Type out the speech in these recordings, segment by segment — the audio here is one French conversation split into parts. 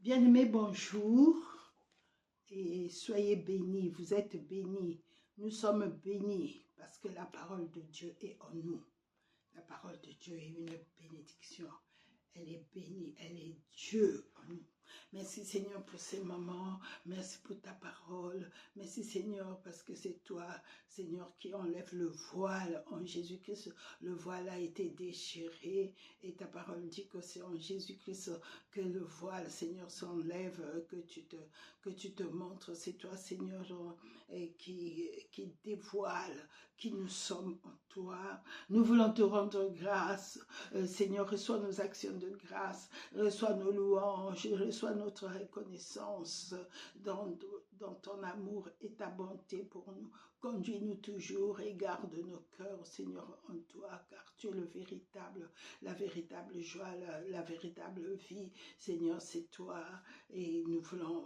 Bien-aimés, bonjour et soyez bénis, vous êtes bénis. Nous sommes bénis parce que la parole de Dieu est en nous. La parole de Dieu est une bénédiction. Elle est bénie, elle est Dieu en nous. Merci Seigneur pour ces moments, merci pour ta parole, merci Seigneur parce que c'est toi Seigneur qui enlève le voile en Jésus-Christ. Le voile a été déchiré et ta parole dit que c'est en Jésus-Christ que le voile Seigneur s'enlève, que tu te montres. C'est toi Seigneur qui dévoile qui nous sommes en toi. Nous voulons te rendre grâce. Seigneur, reçois nos actions de grâce, reçois nos louanges, reçois notre reconnaissance dans ton amour et ta bonté pour nous. Conduis-nous toujours et garde nos cœurs, Seigneur, en toi, car tu es la véritable joie, la véritable vie. Seigneur, c'est toi et nous voulons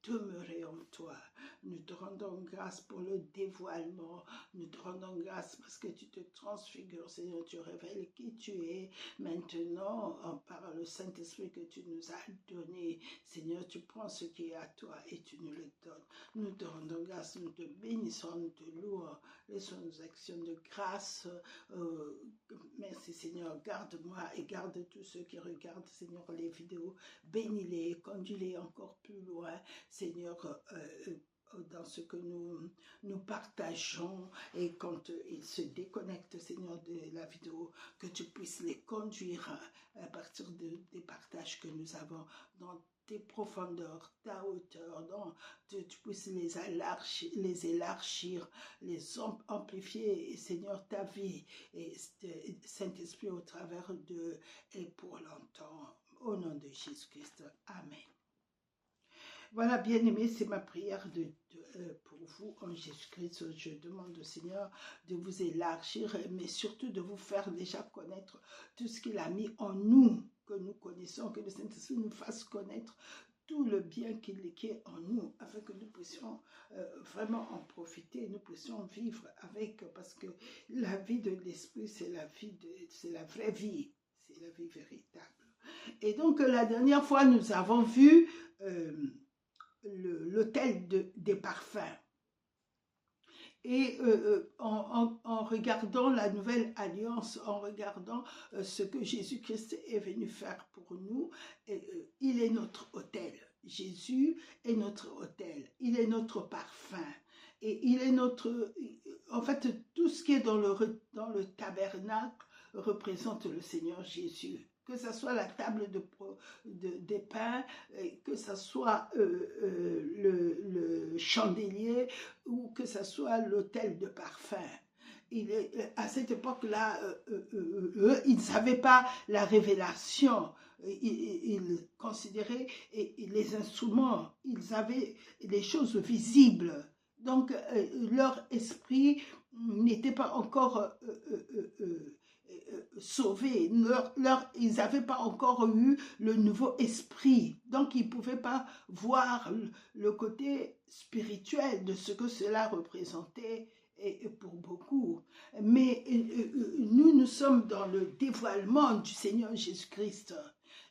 demeurer en toi. Nous te rendons grâce pour le dévoilement. Nous te rendons grâce parce que tu te transfigures, Seigneur, tu révèles qui tu es. Maintenant, par le Saint-Esprit que tu nous as donné, Seigneur, tu prends ce qui est à toi et tu nous le donnes. Nous te rendons grâce, nous te bénissons, nous te louons. Laissons nos actions de grâce. Merci, Seigneur. Garde-moi et garde tous ceux qui regardent, Seigneur, les vidéos. Bénis-les, conduis-les encore plus loin, Seigneur, dans ce que nous partageons et quand ils se déconnectent, Seigneur, de la vidéo, que tu puisses les conduire à partir des partages que nous avons dans tes profondeurs, ta hauteur, donc tu puisses les élargir, les amplifier, et Seigneur, ta vie, et Saint-Esprit au travers d'eux et pour longtemps. Au nom de Jésus-Christ. Amen. Voilà, bien-aimés, c'est ma prière pour vous en Jésus-Christ. Je demande au Seigneur de vous élargir, mais surtout de vous faire déjà connaître tout ce qu'il a mis en nous, que nous connaissons, que le Saint-Esprit nous fasse connaître tout le bien qu'il est en nous, afin que nous puissions vraiment en profiter, nous puissions vivre avec, parce que la vie de l'Esprit, c'est la vraie vie, c'est la vie véritable. Et donc, la dernière fois, nous avons vu l'autel des parfums. Et en regardant la nouvelle alliance, en regardant ce que Jésus-Christ est venu faire pour nous, il est notre autel. Jésus est notre autel, il est notre parfum. Et il est notre... En fait, tout ce qui est dans le tabernacle représente le Seigneur Jésus. Que ce soit la table des pains, que ce soit le chandelier ou que ce soit l'autel de parfum. À cette époque-là, ils ne savaient pas la révélation. Ils considéraient les instruments, ils avaient les choses visibles. Donc, leur esprit n'était pas encore sauvés, ils n'avaient pas encore eu le nouveau esprit, donc ils ne pouvaient pas voir le côté spirituel de ce que cela représentait pour beaucoup. Mais nous sommes dans le dévoilement du Seigneur Jésus-Christ.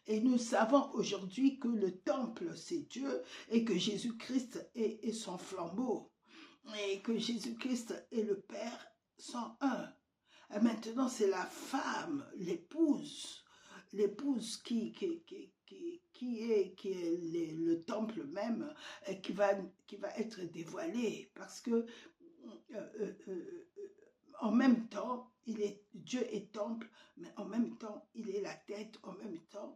Et nous savons aujourd'hui que le temple, c'est Dieu, et que Jésus-Christ est son flambeau, et que Jésus-Christ et le Père sont un. Et maintenant, c'est la femme, l'épouse qui est le temple même, qui va être dévoilée, parce que en même temps, Dieu est temple, mais en même temps, il est la tête, en même temps,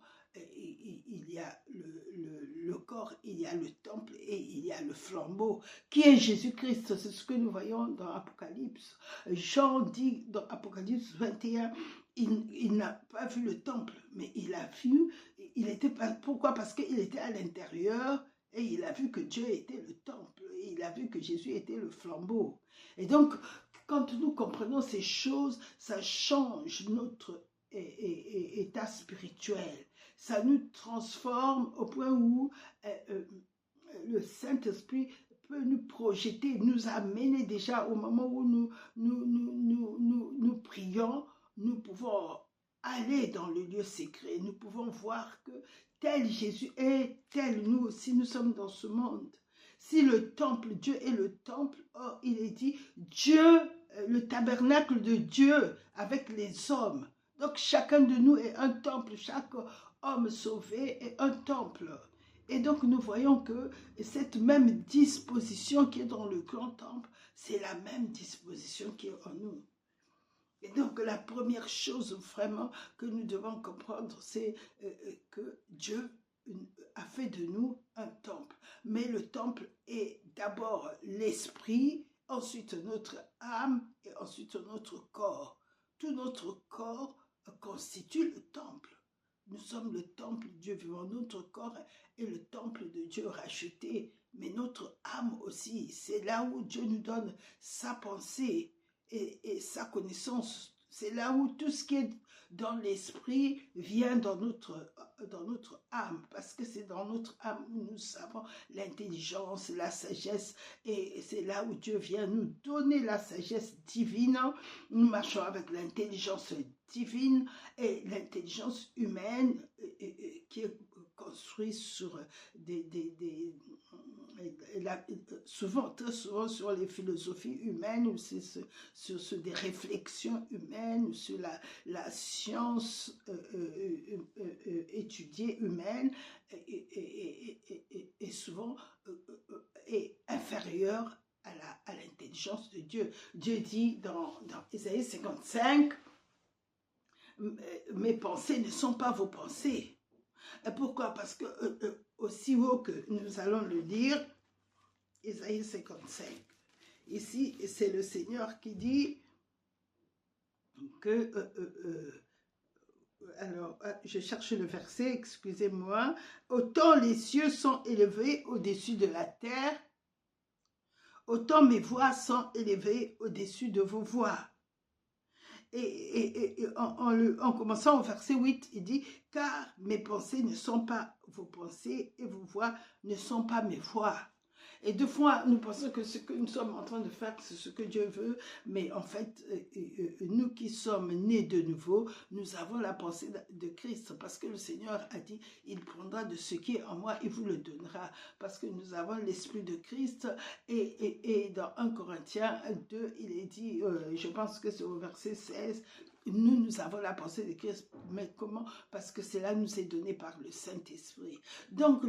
il y a le corps, il y a le temple et il y a le flambeau, qui est Jésus-Christ. C'est ce que nous voyons dans Apocalypse. Jean dit dans Apocalypse 21, il n'a pas vu le temple, mais il a vu, pourquoi? Parce qu'il était à l'intérieur, et il a vu que Dieu était le temple, et il a vu que Jésus était le flambeau. Et donc, quand nous comprenons ces choses, ça change notre état spirituel. Ça nous transforme au point où le Saint-Esprit peut nous projeter, nous amener déjà au moment où nous prions, nous pouvons aller dans le lieu secret, nous pouvons voir que tel Jésus est, tel nous aussi, nous sommes dans ce monde. Si le temple, Dieu est le temple, oh, il est dit, Dieu, le tabernacle de Dieu avec les hommes. Donc chacun de nous est un temple, chaque homme sauvé est un temple. Et donc nous voyons que cette même disposition qui est dans le grand temple, c'est la même disposition qui est en nous. Et donc la première chose vraiment que nous devons comprendre, c'est que Dieu a fait de nous un temple. Mais le temple est d'abord l'esprit, ensuite notre âme et ensuite notre corps. Tout notre corps constitue le temple. Nous sommes le temple de Dieu vivant. Notre corps est le temple de Dieu racheté, mais notre âme aussi. C'est là où Dieu nous donne sa pensée et sa connaissance. C'est là où tout ce qui est dans l'esprit vient dans notre âme, parce que c'est dans notre âme où nous savons l'intelligence, la sagesse, et c'est là où Dieu vient nous donner la sagesse divine. Nous marchons avec l'intelligence divine et l'intelligence humaine qui est construite sur très souvent sur les philosophies humaines, ou sur des réflexions humaines, sur la science étudiée humaine, et souvent est inférieure à l'intelligence de Dieu. Dieu dit dans Ésaïe 55, mes pensées ne sont pas vos pensées. Pourquoi? Parce que aussi haut que nous allons le lire, Ésaïe 55. Ici, c'est le Seigneur qui dit que, alors, je cherche le verset, excusez-moi. Autant les cieux sont élevés au-dessus de la terre, autant mes voix sont élevées au-dessus de vos voix. Et en commençant au verset 8, il dit, car mes pensées ne sont pas vos pensées et vos voix ne sont pas mes voix. Et deux fois, nous pensons que ce que nous sommes en train de faire, c'est ce que Dieu veut, mais en fait, nous qui sommes nés de nouveau, nous avons la pensée de Christ, parce que le Seigneur a dit, il prendra de ce qui est en moi, il vous le donnera, parce que nous avons l'Esprit de Christ, et dans 1 Corinthiens 2, il est dit, je pense que c'est au verset 16, nous avons la pensée de Christ, mais comment? Parce que cela nous est donné par le Saint-Esprit. Donc,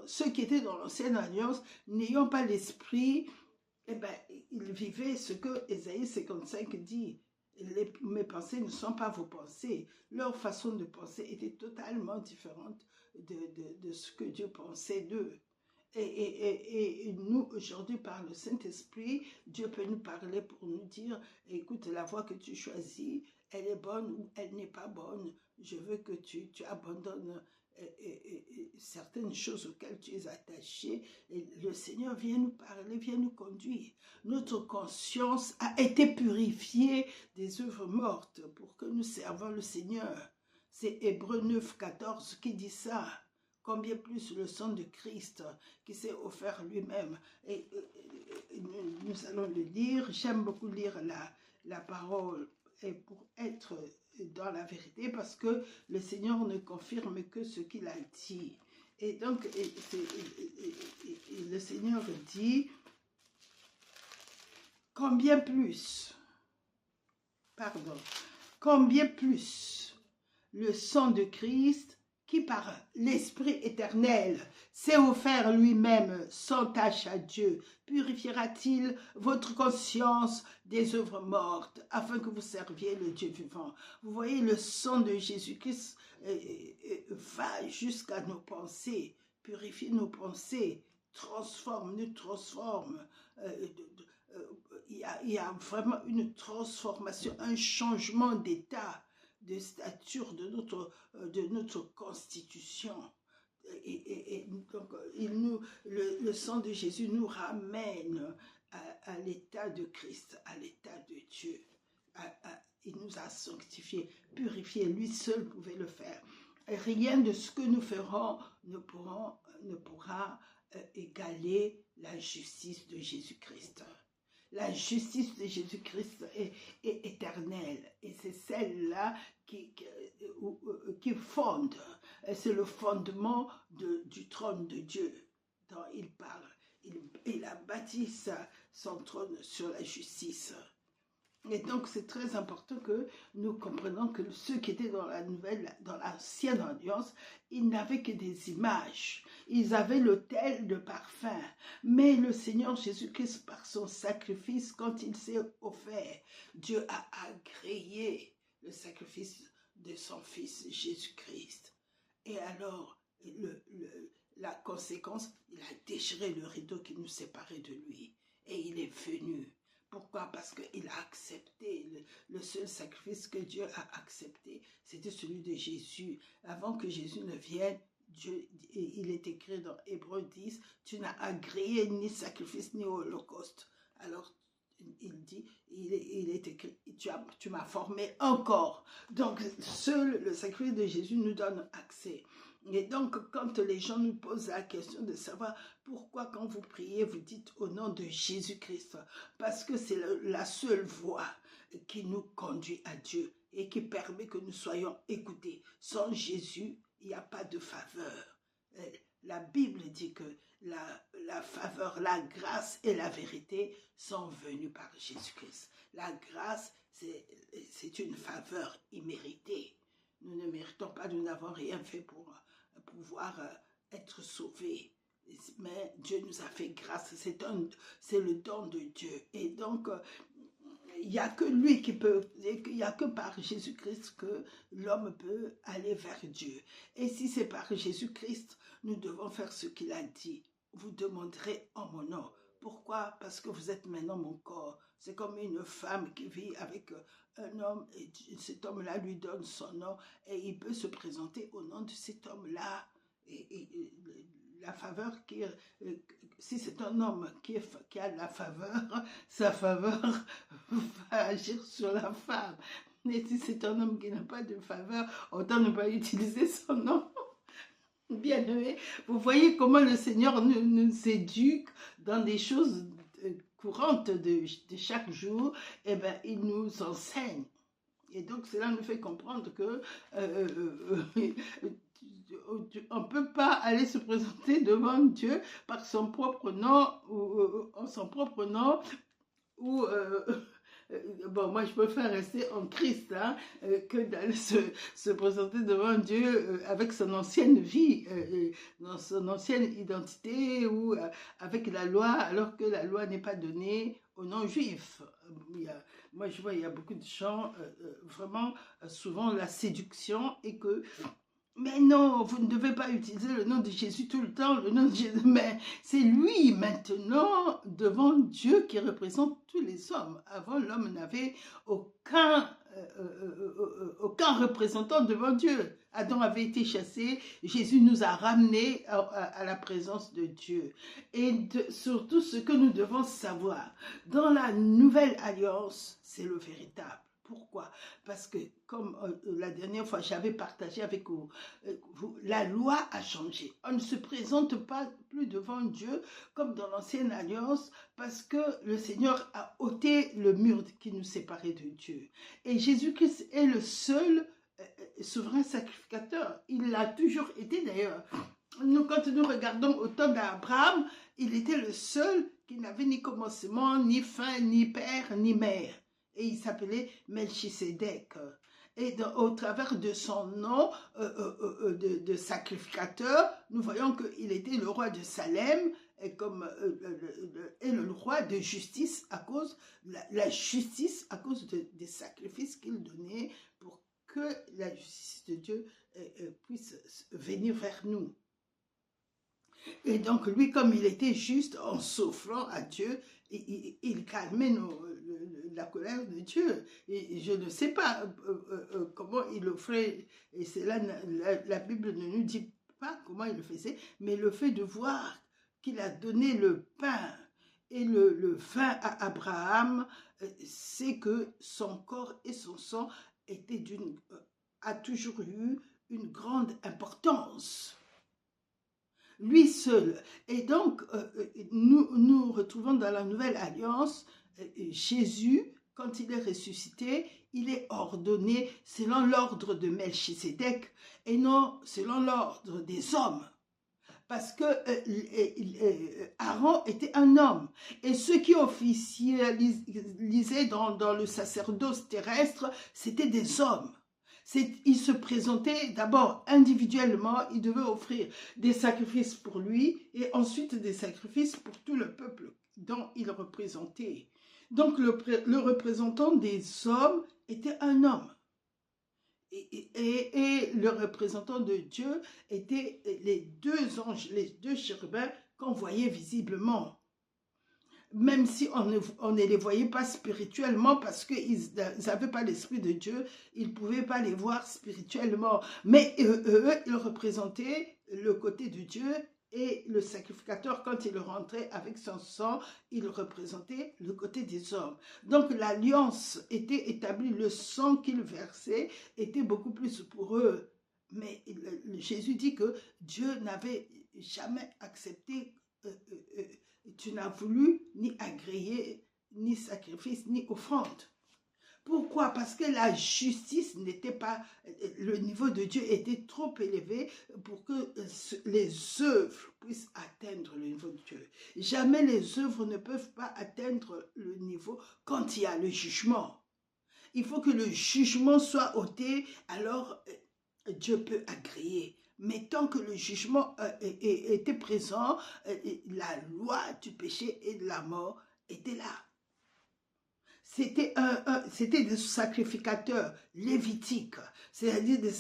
ceux qui étaient dans l'ancienne alliance, n'ayant pas l'Esprit, eh ben, ils vivaient ce que Ésaïe 55 dit. Mes pensées ne sont pas vos pensées. Leur façon de penser était totalement différente de ce que Dieu pensait d'eux. Et nous, aujourd'hui, par le Saint-Esprit, Dieu peut nous parler pour nous dire, écoute, la voie que tu choisis, elle est bonne ou elle n'est pas bonne. Je veux que tu abandonnes certaines choses auxquelles tu es attaché. Et le Seigneur vient nous parler, vient nous conduire. Notre conscience a été purifiée des œuvres mortes pour que nous servons le Seigneur. C'est Hébreux 9, 14 qui dit ça. Combien plus le sang de Christ qui s'est offert lui-même. Et nous allons le lire. J'aime beaucoup lire la parole et pour être dans la vérité, parce que le Seigneur ne confirme que ce qu'il a dit. Et donc, le Seigneur dit, combien plus le sang de Christ, qui par l'Esprit éternel s'est offert lui-même sans tache à Dieu, purifiera-t-il votre conscience des œuvres mortes, afin que vous serviez le Dieu vivant? Vous voyez, le sang de Jésus-Christ va jusqu'à nos pensées, purifie nos pensées, nous transforme. Il y a vraiment une transformation, un changement d'état, de stature de notre constitution. Et donc, le sang de Jésus nous ramène à l'état de Christ, à l'état de Dieu. Il nous a sanctifiés, purifiés. Lui seul pouvait le faire. Et rien de ce que nous ferons ne pourra égaler la justice de Jésus-Christ. La justice de Jésus-Christ est éternelle. Et c'est celle-là qui fonde. C'est le fondement du trône de Dieu dont il parle. Il a bâti son trône sur la justice. Et donc, c'est très important que nous comprenions que ceux qui étaient dans l'ancienne alliance, ils n'avaient que des images. Ils avaient l'autel de parfum. Mais le Seigneur Jésus-Christ, par son sacrifice, quand il s'est offert, Dieu a agréé le sacrifice de son Fils Jésus-Christ. Et alors, la conséquence, il a déchiré le rideau qui nous séparait de lui. Et il est venu. Pourquoi? Parce qu'il a accepté, le seul sacrifice que Dieu a accepté, c'était celui de Jésus. Avant que Jésus ne vienne, il est écrit dans Hébreux 10, tu n'as agréé ni sacrifice ni holocauste. Alors, il dit, il est écrit, tu m'as formé encore. Donc, seul le sacrifice de Jésus nous donne accès. Et donc, quand les gens nous posent la question de savoir pourquoi quand vous priez, vous dites au nom de Jésus-Christ, parce que c'est la seule voie qui nous conduit à Dieu et qui permet que nous soyons écoutés. Sans Jésus, il n'y a pas de faveur. La Bible dit que la faveur, la grâce et la vérité sont venues par Jésus-Christ. La grâce, c'est une faveur imméritée. Nous ne méritons pas, nous n'avons rien fait pour pouvoir être sauvés. Mais Dieu nous a fait grâce, c'est le don de Dieu. Et donc, il n'y a que lui qui peut, il n'y a que par Jésus-Christ que l'homme peut aller vers Dieu. Et si c'est par Jésus-Christ, nous devons faire ce qu'il a dit. Vous demanderez en mon nom. Pourquoi? Parce que vous êtes maintenant mon corps. C'est comme une femme qui vit avec un homme et cet homme-là lui donne son nom et il peut se présenter au nom de cet homme-là. Et la faveur si c'est un homme qui a la faveur, sa faveur va agir sur la femme. Mais si c'est un homme qui n'a pas de faveur, autant ne pas utiliser son nom. Bien-aimé, vous voyez comment le Seigneur nous éduque dans des choses courantes de chaque jour. Eh bien, il nous enseigne. Et donc, cela nous fait comprendre que on ne peut pas aller se présenter devant Dieu par son propre nom ou en son propre nom ou bon, moi je préfère rester en Christ hein, que d'aller se présenter devant Dieu avec son ancienne vie, dans son ancienne identité ou avec la loi alors que la loi n'est pas donnée aux non-juifs. Moi je vois il y a beaucoup de gens, vraiment souvent la séduction et que mais non, vous ne devez pas utiliser le nom de Jésus tout le temps, le nom de Jésus, mais c'est lui maintenant devant Dieu qui représente tous les hommes. Avant, l'homme n'avait aucun représentant devant Dieu. Adam avait été chassé, Jésus nous a ramenés à la présence de Dieu. Et surtout, ce que nous devons savoir, dans la nouvelle alliance, c'est le véritable. Pourquoi? Parce que, comme la dernière fois, j'avais partagé avec vous, la loi a changé. On ne se présente pas plus devant Dieu comme dans l'ancienne alliance parce que le Seigneur a ôté le mur qui nous séparait de Dieu. Et Jésus-Christ est le seul souverain sacrificateur. Il l'a toujours été d'ailleurs. Quand nous regardons au temps d'Abraham, il était le seul qui n'avait ni commencement, ni fin, ni père, ni mère. Et il s'appelait Melchisédek. Et au travers de son nom de sacrificateur, nous voyons qu'il était le roi de Salem et le roi de justice à cause la justice à cause des sacrifices qu'il donnait pour que la justice de Dieu puisse venir vers nous. Et donc lui, comme il était juste en souffrant à Dieu, il calmait la colère de Dieu. Et je ne sais pas comment il le ferait. Et c'est là, la Bible ne nous dit pas comment il le faisait, mais le fait de voir qu'il a donné le pain et le vin à Abraham, c'est que son corps et son sang a toujours eu une grande importance. Lui seul. Et donc, nous retrouvons dans la Nouvelle Alliance Jésus, quand il est ressuscité, il est ordonné selon l'ordre de Melchisédek et non selon l'ordre des hommes. Parce que Aaron était un homme. Et ceux qui officialisaient dans le sacerdoce terrestre, c'était des hommes. Ils se présentaient d'abord individuellement, ils devaient offrir des sacrifices pour lui et ensuite des sacrifices pour tout le peuple dont il représentait. Donc le représentant des hommes était un homme. Et le représentant de Dieu était les deux anges, les deux chérubins qu'on voyait visiblement. Même si on ne les voyait pas spirituellement parce qu'ils n'avaient pas l'esprit de Dieu, ils ne pouvaient pas les voir spirituellement. Mais eux, ils représentaient le côté de Dieu et le sacrificateur, quand il rentrait avec son sang, il représentait le côté des hommes. Donc l'alliance était établie, le sang qu'il versait était beaucoup plus pour eux. Mais Jésus dit que Dieu n'avait jamais accepté tu n'as voulu ni agréer, ni sacrifice, ni offrande. Pourquoi? Parce que la justice n'était pas, le niveau de Dieu était trop élevé pour que les œuvres puissent atteindre le niveau de Dieu. Jamais les œuvres ne peuvent pas atteindre le niveau quand il y a le jugement. Il faut que le jugement soit ôté, alors Dieu peut agréer. Mais tant que le jugement était présent, la loi du péché et de la mort était là. C'était des sacrificateurs lévitiques, c'est-à-dire des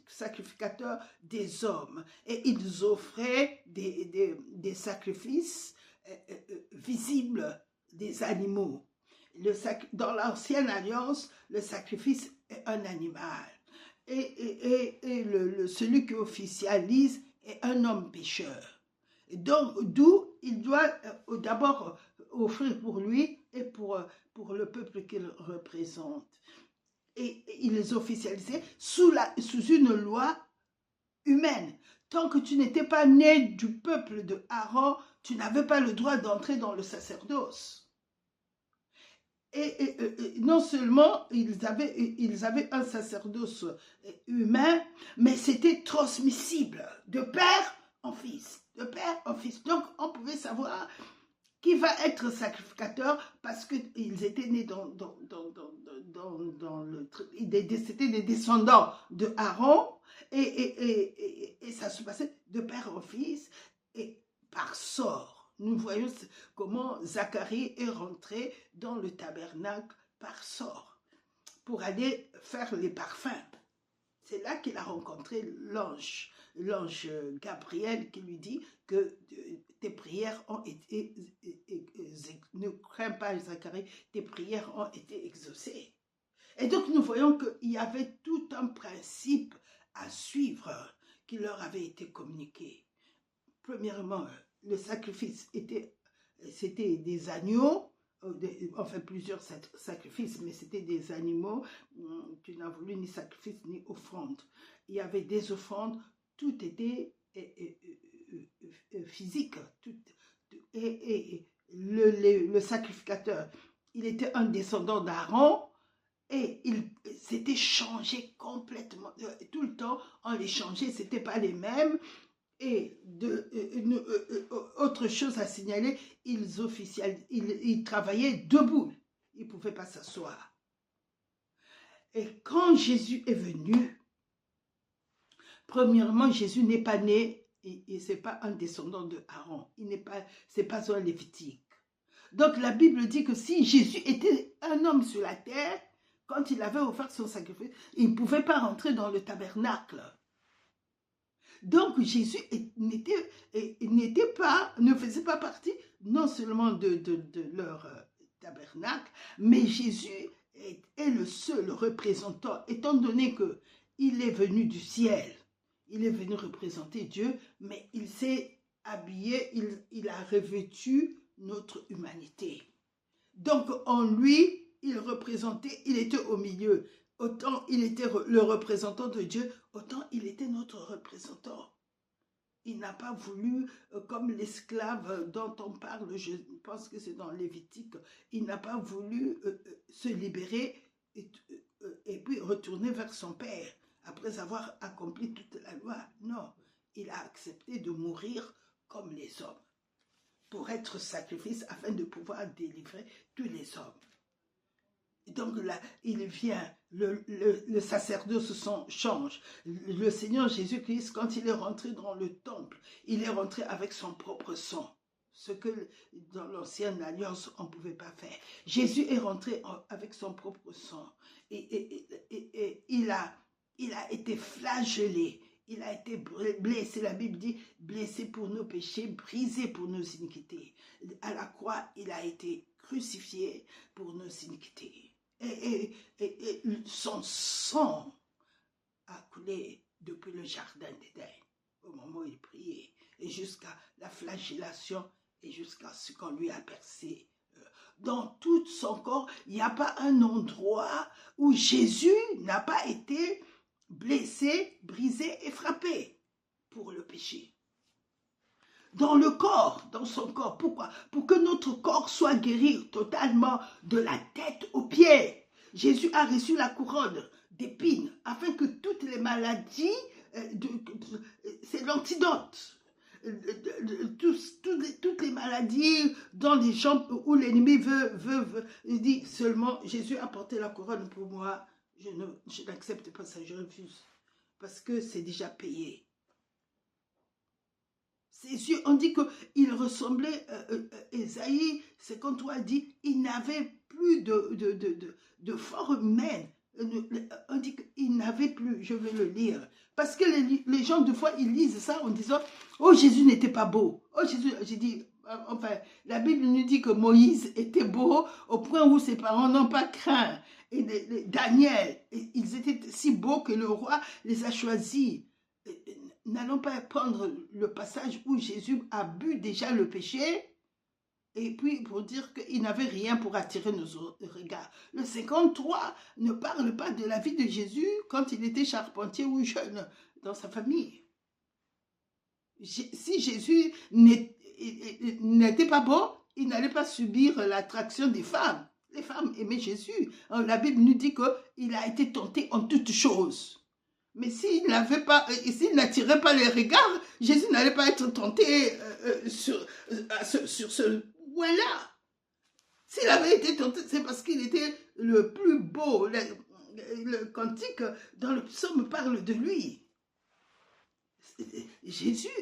sacrificateurs des hommes. Et ils offraient des sacrifices visibles des animaux. Dans l'ancienne alliance, le sacrifice est un animal. Et celui qui officialise est un homme pécheur. Donc, d'où il doit d'abord offrir pour lui et pour le peuple qu'il représente. Et il les officialisait sous une loi humaine. Tant que tu n'étais pas né du peuple de Aaron, tu n'avais pas le droit d'entrer dans le sacerdoce. Et non seulement ils avaient un sacerdoce humain, mais c'était transmissible de père en fils, de père en fils. Donc on pouvait savoir qui va être sacrificateur parce qu'ils étaient nés c'était des descendants de Aaron et ça se passait de père en fils et par sort. Nous voyons comment Zacharie est rentré dans le tabernacle par sort pour aller faire les parfums. C'est là qu'il a rencontré l'ange Gabriel qui lui dit que tes prières ont été, ne crains pas Zacharie, tes prières ont été exaucées. Et donc nous voyons qu'il y avait tout un principe à suivre qui leur avait été communiqué. Premièrement, le sacrifice c'était des agneaux, enfin plusieurs sacrifices, mais c'était des animaux. Tu n'as voulu ni sacrifice ni offrande. Il y avait des offrandes, tout était physique. Et le sacrificateur, il était un descendant d'Aaron et il s'était changé complètement. Tout le temps, on les changeait, ce n'étaient pas les mêmes. Et autre chose à signaler, ils travaillaient debout. Ils ne pouvaient pas s'asseoir. Et quand Jésus est venu, premièrement, Jésus n'est pas né, et ce n'est pas un descendant de Aaron. Ce n'est pas un lévitique. Donc la Bible dit que si Jésus était un homme sur la terre, quand il avait offert son sacrifice, il ne pouvait pas rentrer dans le tabernacle. Donc Jésus ne faisait pas partie non seulement de leur tabernacle, mais Jésus est le seul représentant, étant donné qu'il est venu du ciel, il est venu représenter Dieu, mais il s'est habillé, il a revêtu notre humanité. Donc en lui, il représentait, il était au milieu. Autant il était le représentant de Dieu, autant il était notre représentant. Il n'a pas voulu, comme l'esclave dont on parle, je pense que c'est dans Lévitique, il n'a pas voulu se libérer et puis retourner vers son père après avoir accompli toute la loi. Non, il a accepté de mourir comme les hommes pour être sacrifice afin de pouvoir délivrer tous les hommes. Donc là, il vient, le sacerdoce change. Le Seigneur Jésus-Christ, quand il est rentré dans le temple, il est rentré avec son propre sang. Ce que dans l'ancienne alliance, on ne pouvait pas faire. Jésus est rentré avec son propre sang. Et il a été flagellé. Il a été blessé, la Bible dit, blessé pour nos péchés, brisé pour nos iniquités. À la croix, il a été crucifié pour nos iniquités. Et son sang a coulé depuis le jardin d'Éden, au moment où il priait, et jusqu'à la flagellation, et jusqu'à ce qu'on lui a percé. Dans tout son corps, il n'y a pas un endroit où Jésus n'a pas été blessé, brisé et frappé pour le péché. Dans le corps, dans son corps. Pourquoi? Pour que notre corps soit guéri totalement de la tête aux pieds. Jésus a reçu la couronne d'épines afin que toutes les maladies, c'est l'antidote. Toutes les maladies dans les jambes où l'ennemi il dit seulement Jésus a porté la couronne pour moi, je n'accepte pas ça, je refuse. Parce que c'est déjà payé. Ses yeux, on dit qu'il ressemblait, Ésaïe 53 dit, il n'avait plus de forme humaine. On dit qu'il n'avait plus, je vais le lire. Parce que les gens, des fois, ils lisent ça en disant, oh, Jésus n'était pas beau. Oh, Jésus, j'ai dit, enfin, la Bible nous dit que Moïse était beau au point où ses parents n'ont pas craint. Et Daniel, ils étaient si beaux que le roi les a choisis. N'allons pas prendre le passage où Jésus a bu déjà le péché et puis pour dire qu'il n'avait rien pour attirer nos regards. Le 53 ne parle pas de la vie de Jésus quand il était charpentier ou jeune dans sa famille. Si Jésus n'était pas beau, il n'allait pas subir l'attraction des femmes. Les femmes aimaient Jésus. La Bible nous dit qu'il a été tenté en toutes choses. Mais s'il n'attirait pas les regards, Jésus n'allait pas être tenté sur ce point-là. S'il avait été tenté, c'est parce qu'il était le plus beau. Le cantique dans le psaume parle de lui. Jésus,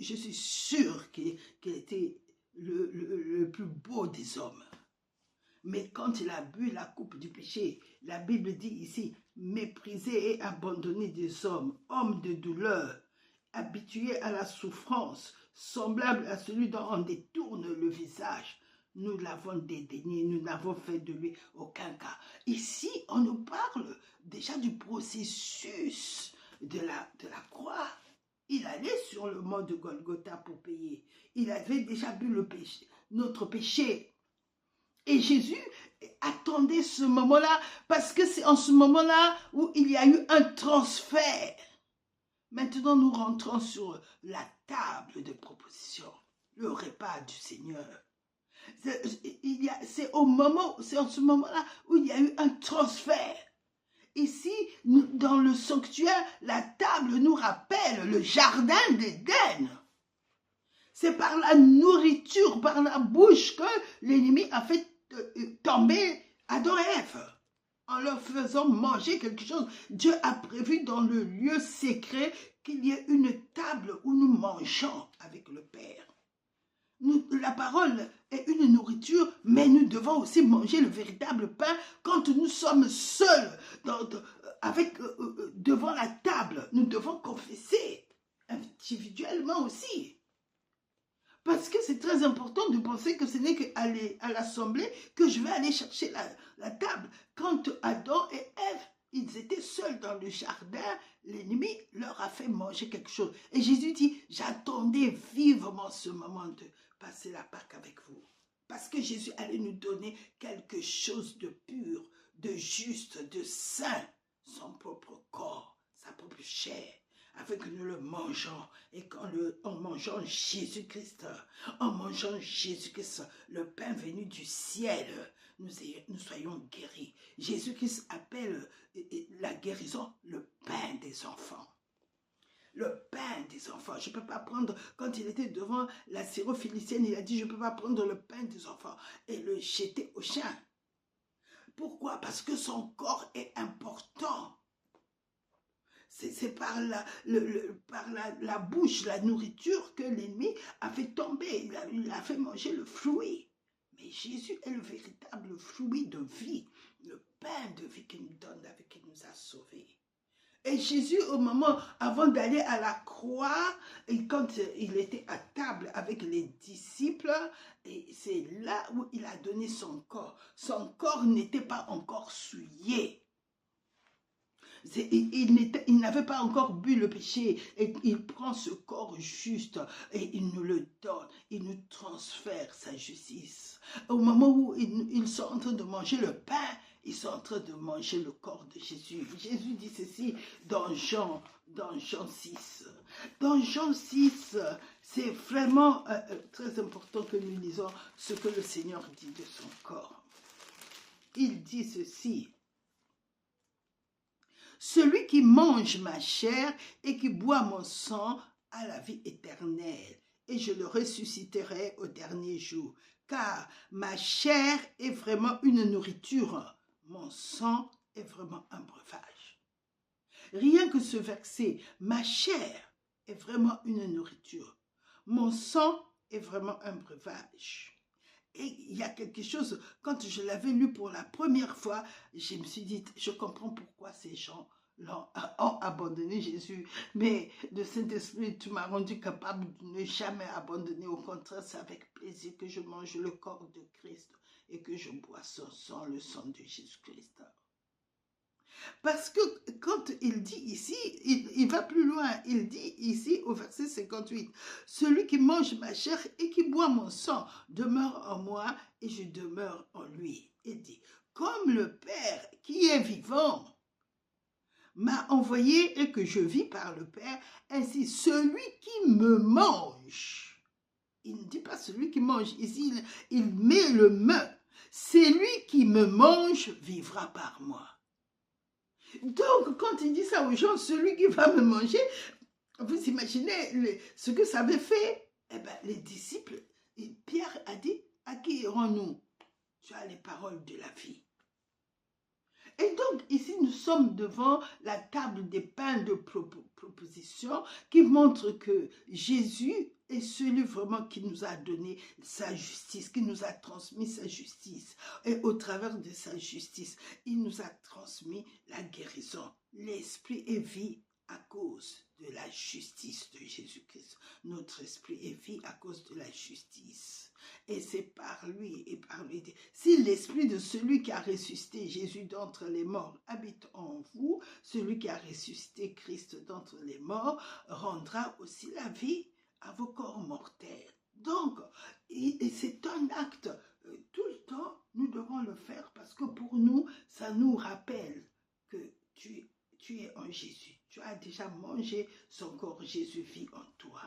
je suis sûr qu'il était le plus beau des hommes. Mais quand il a bu la coupe du péché, la Bible dit ici, méprisé et abandonné des hommes, homme de douleur, habitué à la souffrance, semblable à celui dont on détourne le visage. Nous l'avons dédaigné, nous n'avons fait de lui aucun cas. Ici, on nous parle déjà du processus de la croix. Il allait sur le mont de Golgotha pour payer. Il avait déjà bu le péché, notre péché. Et Jésus attendait ce moment-là parce que c'est en ce moment-là où il y a eu un transfert. Maintenant, nous rentrons sur la table de proposition, le repas du Seigneur. C'est en ce moment-là où il y a eu un transfert. Ici, dans le sanctuaire, la table nous rappelle le jardin d'Éden. C'est par la nourriture, par la bouche que l'ennemi a fait tomber Adam et Ève. En leur faisant manger quelque chose, Dieu a prévu dans le lieu secret qu'il y ait une table où nous mangeons avec le Père. La parole est une nourriture, mais nous devons aussi manger le véritable pain quand nous sommes seuls devant la table. Nous devons confesser individuellement aussi. Parce que c'est très important de penser que ce n'est qu'à l'assemblée que je vais aller chercher la table. Quand Adam et Ève, ils étaient seuls dans le jardin, l'ennemi leur a fait manger quelque chose. Et Jésus dit, j'attendais vivement ce moment de passer la Pâque avec vous. Parce que Jésus allait nous donner quelque chose de pur, de juste, de saint, son propre corps, sa propre chair. afin que nous le mangeons. Et en mangeant Jésus-Christ, le pain venu du ciel, nous soyons guéris. Jésus-Christ appelle la guérison le pain des enfants. Le pain des enfants. Je ne peux pas prendre, quand il était devant la syro-philistine, il a dit, je ne peux pas prendre le pain des enfants et le jeter au chien. Pourquoi? Parce que son corps est important. C'est par la bouche, la nourriture que l'ennemi a fait tomber, il a fait manger le fruit. Mais Jésus est le véritable fruit de vie, le pain de vie qu'il nous donne, avec qui nous a sauvés. Et Jésus, au moment, avant d'aller à la croix, et quand il était à table avec les disciples, c'est là où il a donné son corps. Son corps n'était pas encore souillé. Il n'avait pas encore bu le péché, et il prend ce corps juste et il nous le donne, il nous transfère sa justice. Au moment où ils sont en train de manger le pain, ils sont en train de manger le corps de Jésus. Jésus dit ceci dans Jean 6. Dans Jean 6, c'est vraiment très important que nous lisons ce que le Seigneur dit de son corps. Il dit ceci. Celui qui mange ma chair et qui boit mon sang a la vie éternelle, et je le ressusciterai au dernier jour. Car ma chair est vraiment une nourriture, mon sang est vraiment un breuvage. Rien que ce verset, ma chair est vraiment une nourriture, mon sang est vraiment un breuvage. Et il y a quelque chose, quand je l'avais lu pour la première fois, je me suis dit, je comprends pourquoi ces gens ont abandonné Jésus. Mais le Saint-Esprit, tu m'as rendu capable de ne jamais abandonner. Au contraire, c'est avec plaisir que je mange le corps de Christ et que je bois son sang, le sang de Jésus-Christ. Parce que quand il dit ici, il va plus loin, il dit ici au verset 58, « Celui qui mange ma chair et qui boit mon sang demeure en moi et je demeure en lui. » Il dit, « Comme le Père qui est vivant m'a envoyé et que je vis par le Père, ainsi celui qui me mange. » Il ne dit pas celui qui mange, ici il met le « me ». « Celui qui me mange vivra par moi. » Donc, quand il dit ça aux gens, celui qui va me manger, vous imaginez ce que ça avait fait? Eh bien, les disciples, Pierre a dit, à qui irons-nous? Tu as les paroles de la vie. Et donc, ici, nous sommes devant la table des pains de proposition qui montre que Jésus est celui vraiment qui nous a donné sa justice, qui nous a transmis sa justice. Et au travers de sa justice, il nous a transmis la guérison. L'esprit est vie à cause de la justice de Jésus-Christ. Notre esprit est vie à cause de la justice. Et c'est par lui et par lui. Si l'esprit de celui qui a ressuscité Jésus d'entre les morts habite en vous, celui qui a ressuscité Christ d'entre les morts rendra aussi la vie à vos corps mortels. Donc, c'est un acte, tout le temps, nous devons le faire parce que pour nous, ça nous rappelle que tu es en Jésus. Tu as déjà mangé son corps, Jésus vit en toi.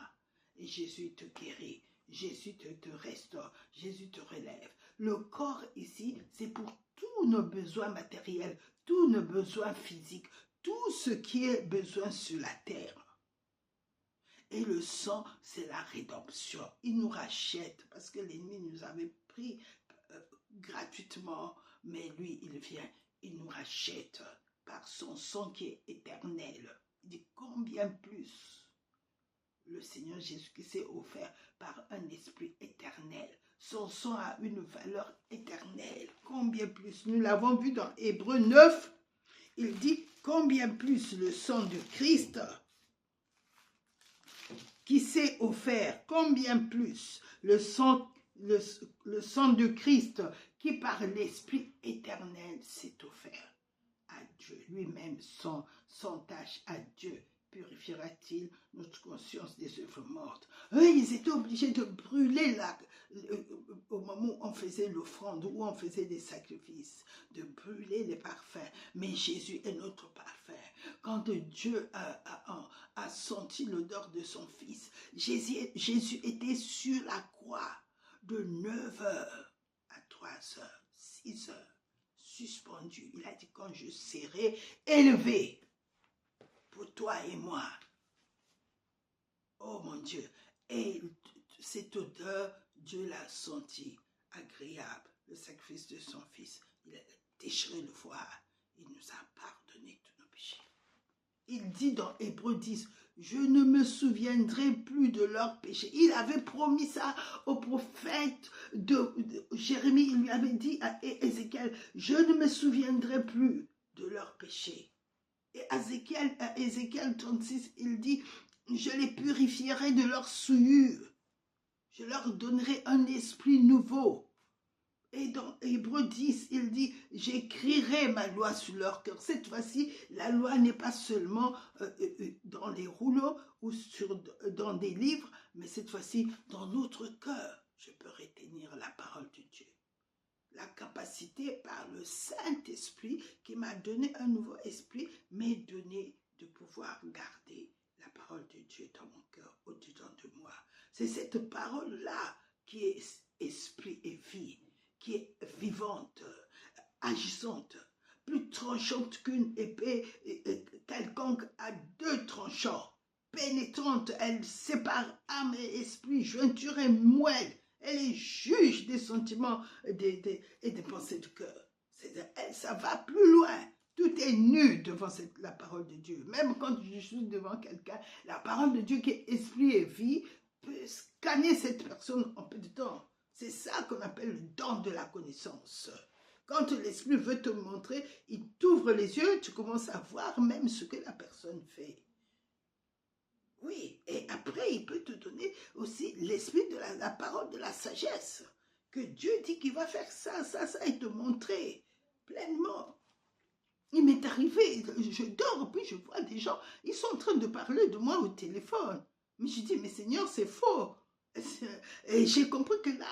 Et Jésus te guérit. Jésus te restaure, Jésus te relève. Le corps ici, c'est pour tous nos besoins matériels, tous nos besoins physiques, tout ce qui est besoin sur la terre. Et le sang, c'est la rédemption. Il nous rachète parce que l'ennemi nous avait pris gratuitement, mais lui, il vient, il nous rachète par son sang qui est éternel. Il dit combien plus le Seigneur Jésus qui s'est offert par un esprit éternel. Son sang a une valeur éternelle. Combien plus, nous l'avons vu dans Hébreux 9, il dit combien plus le sang de Christ qui s'est offert, combien plus le sang de Christ qui par l'esprit éternel s'est offert à Dieu lui-même, sans tâche à Dieu purifiera-t-il notre conscience des œuvres mortes? Ils étaient obligés de brûler au moment où on faisait l'offrande, où on faisait des sacrifices, de brûler les parfums. Mais Jésus est notre parfum. Quand Dieu a senti l'odeur de son Fils, Jésus était sur la croix de 9 heures à 3 heures, 6 heures, suspendu. Il a dit, quand je serai élevé pour toi et moi. Oh mon Dieu. Et cette odeur, Dieu l'a senti agréable. Le sacrifice de son Fils, il a déchiré le foie. Il nous a pardonné tous nos péchés. Il dit dans Hébreux 10, je ne me souviendrai plus de leurs péchés. Il avait promis ça au prophète de Jérémie. Il lui avait dit à Ézéchiel, je ne me souviendrai plus de leurs péchés. Et à Ézéchiel 36, il dit, je les purifierai de leur souillure. Je leur donnerai un esprit nouveau. Et dans Hébreux 10, il dit, j'écrirai ma loi sur leur cœur. Cette fois-ci, la loi n'est pas seulement dans les rouleaux ou dans des livres, mais cette fois-ci, dans notre cœur, je peux retenir la parole de Dieu. La capacité par le Saint-Esprit qui m'a donné un nouveau esprit, m'est donné de pouvoir garder la parole de Dieu dans mon cœur, au-dedans de moi. C'est cette parole-là qui est esprit et vie, qui est vivante, agissante, plus tranchante qu'une épée quelconque à 2 tranchants, pénétrante, elle sépare âme et esprit, jointure et moelle, elle est juge des sentiments et des pensées du cœur. Ça va plus loin. Tout est nu devant la parole de Dieu. Même quand je suis devant quelqu'un, la parole de Dieu qui est esprit et vie peut scanner cette personne en peu de temps. C'est ça qu'on appelle le don de la connaissance. Quand l'esprit veut te montrer, il t'ouvre les yeux, tu commences à voir même ce que la personne fait. Oui, et après, il peut te donner aussi l'esprit de la parole de la sagesse. Que Dieu dit qu'il va faire ça, et te montrer pleinement. Il m'est arrivé, je dors, puis je vois des gens, ils sont en train de parler de moi au téléphone. Mais je dis, mais Seigneur, c'est faux. Et j'ai compris que là,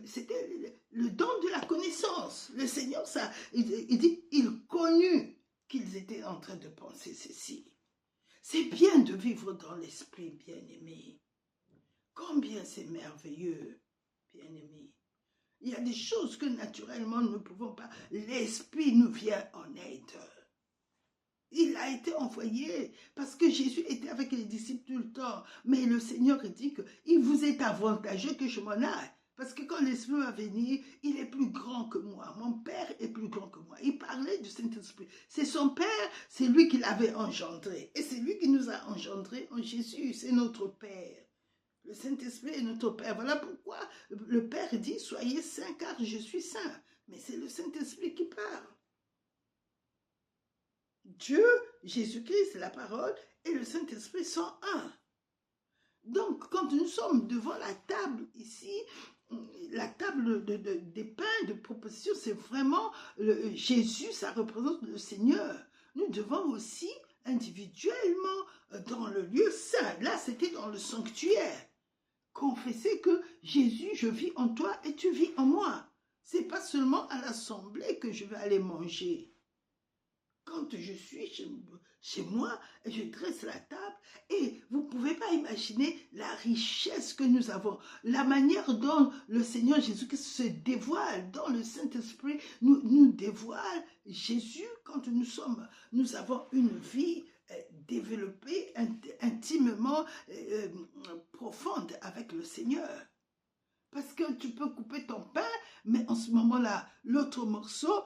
c'était le don de la connaissance. Le Seigneur, il dit, il connut qu'ils étaient en train de penser ceci. C'est bien de vivre dans l'esprit, bien-aimé. Combien c'est merveilleux, bien-aimé. Il y a des choses que naturellement nous ne pouvons pas. L'esprit nous vient en aide. Il a été envoyé parce que Jésus était avec les disciples tout le temps. Mais le Seigneur dit qu'il vous est avantageux que je m'en aille. Parce que quand l'Esprit va venir, il est plus grand que moi. Mon Père est plus grand que moi. Il parlait du Saint-Esprit. C'est son Père, c'est lui qui l'avait engendré. Et c'est lui qui nous a engendrés en Jésus. C'est notre Père. Le Saint-Esprit est notre Père. Voilà pourquoi le Père dit, soyez saints car je suis saint. Mais c'est le Saint-Esprit qui parle. Dieu, Jésus-Christ, la parole, et le Saint-Esprit sont un. Donc, quand nous sommes devant la table ici, la table des pains de proposition, c'est vraiment Jésus, ça représente le Seigneur. Nous devons aussi individuellement, dans le lieu saint, là c'était dans le sanctuaire, confesser que Jésus, je vis en toi et tu vis en moi. C'est pas seulement à l'assemblée que je vais aller manger. Quand je suis chez moi, je dresse la table et vous ne pouvez pas imaginer la richesse que nous avons. La manière dont le Seigneur Jésus-Christ se dévoile dans le Saint-Esprit, nous dévoile Jésus quand nous avons une vie développée intimement profonde avec le Seigneur. Parce que tu peux couper ton pain, mais en ce moment-là, l'autre morceau,